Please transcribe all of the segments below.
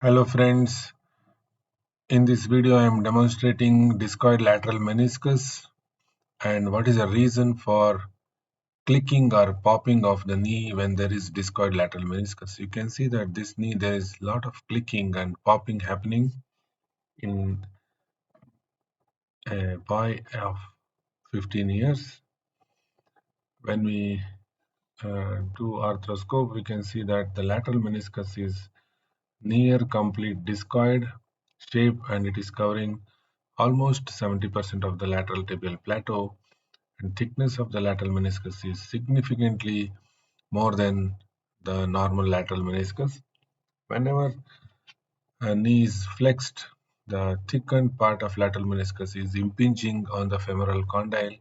Hello friends, in this video I am demonstrating discoid lateral meniscus and what is the reason for clicking or popping of the knee when there is discoid lateral meniscus. You can see that this knee there is a lot of clicking and popping happening in a boy of 15 years. When we do arthroscope we can see that the lateral meniscus is near complete discoid shape and it is covering almost 70% of the lateral tibial plateau, and thickness of the lateral meniscus is significantly more than the normal lateral meniscus. Whenever a knee is flexed, the thickened part of lateral meniscus is impinging on the femoral condyle,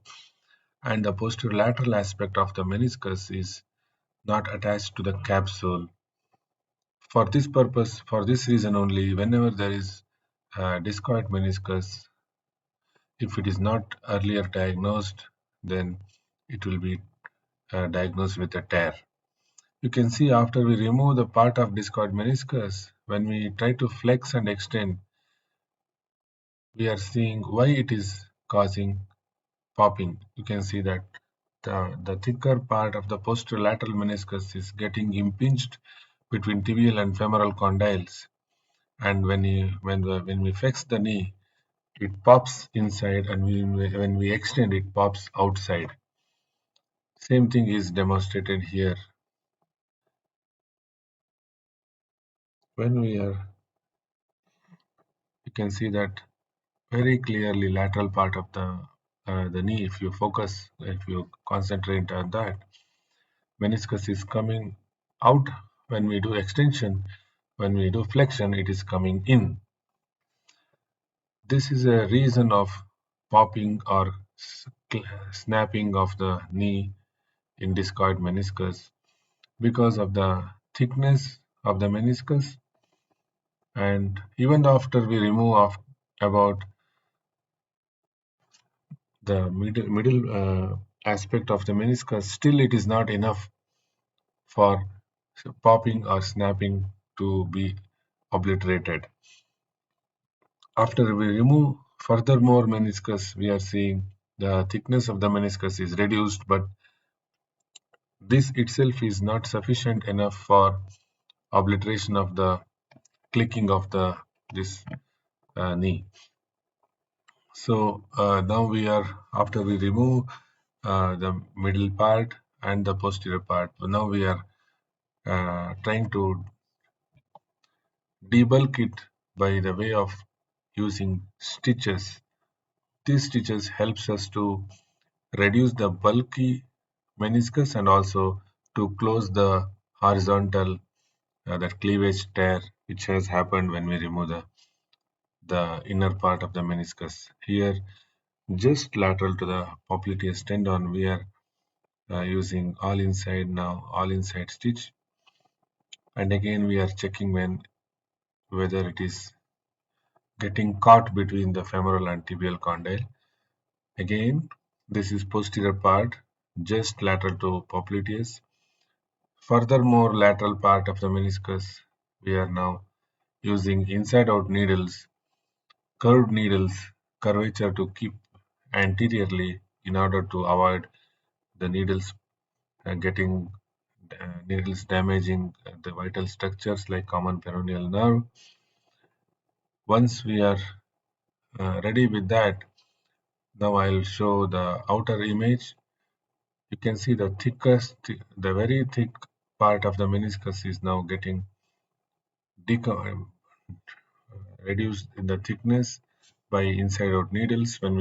and the posterior lateral aspect of the meniscus is not attached to the capsule. For this purpose, for this reason only, whenever there is a discoid meniscus, if it is not earlier diagnosed, then it will be diagnosed with a tear. You can see after we remove the part of discoid meniscus, when we try to flex and extend, we are seeing why it is causing popping. You can see that the thicker part of the posterolateral meniscus is getting impinged between tibial and femoral condyles, and when we flex the knee, it pops inside, and when we extend, it pops outside. Same thing is demonstrated here. When we are, you can see that very clearly lateral part of the knee. If you focus, if you concentrate on that, meniscus is coming out when we do extension. When we do flexion, it is coming in. This is a reason of popping or snapping of the knee in discoid meniscus because of the thickness of the meniscus, and even after we remove of about the middle aspect of the meniscus, still it is not enough for popping or snapping to be obliterated. After we remove furthermore meniscus, we are seeing the thickness of the meniscus is reduced, but this itself is not sufficient enough for obliteration of the clicking of the this knee. So now we are, after we remove the middle part and the posterior part, so now we are trying to debulk it by the way of using stitches. These stitches helps us to reduce the bulky meniscus and also to close the horizontal that cleavage tear which has happened when we remove the inner part of the meniscus. Here, just lateral to the popliteus tendon, we are using all inside stitch, and again we are checking whether it is getting caught between the femoral and tibial condyle. Again, this is posterior part, just lateral to popliteus. Furthermore, lateral part of the meniscus, we are now using inside out needles, curved needles, curvature to keep anteriorly in order to avoid the needles getting needles damaging the vital structures like common peroneal nerve. Once we are ready with that, now I'll show the outer image. You can see the very thick part of the meniscus is now getting reduced in the thickness by inside out needles. When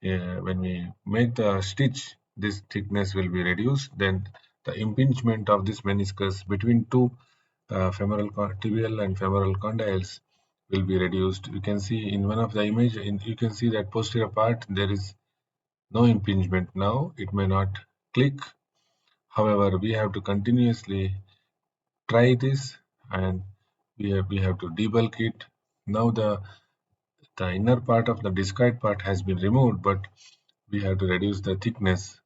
we make the stitch, this thickness will be reduced. Then the impingement of this meniscus between two tibial and femoral condyles will be reduced. You can see in one of the image, you can see that posterior part there is no impingement now. It may not click. However, we have to continuously try this, and we have to debulk it. Now the inner part of the discoid part has been removed, but we have to reduce the thickness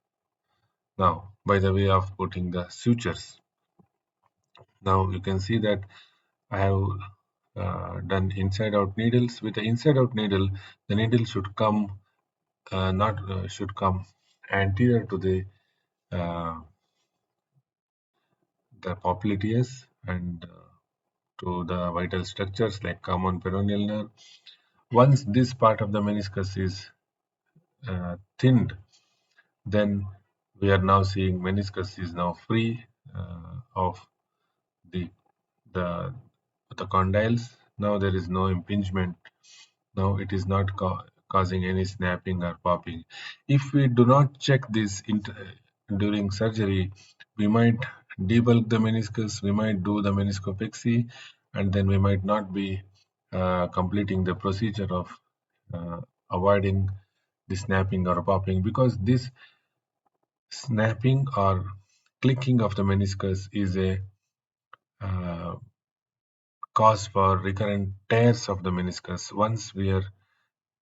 now by the way of putting the sutures. Now you can see that I have done inside out needles. With the inside out needle, the needle should come not should come anterior to the popliteus and to the vital structures like common peroneal nerve. Once this part of the meniscus is thinned, then we are now seeing meniscus is now free of the the the condyles. Now there is no impingement. Now it is not causing any snapping or popping. If we do not check this during surgery, we might debulk the meniscus, we might do the meniscopexy, and then we might not be completing the procedure of uh, avoiding the snapping or popping, because this snapping or clicking of the meniscus is a uh, cause for recurrent tears of the meniscus. Once we are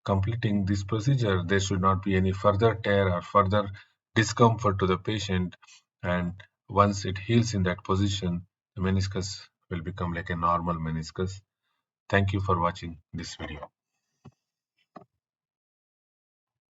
completing this procedure, there should not be any further tear or further discomfort to the patient. And once it heals in that position, the meniscus will become like a normal meniscus. Thank you for watching this video.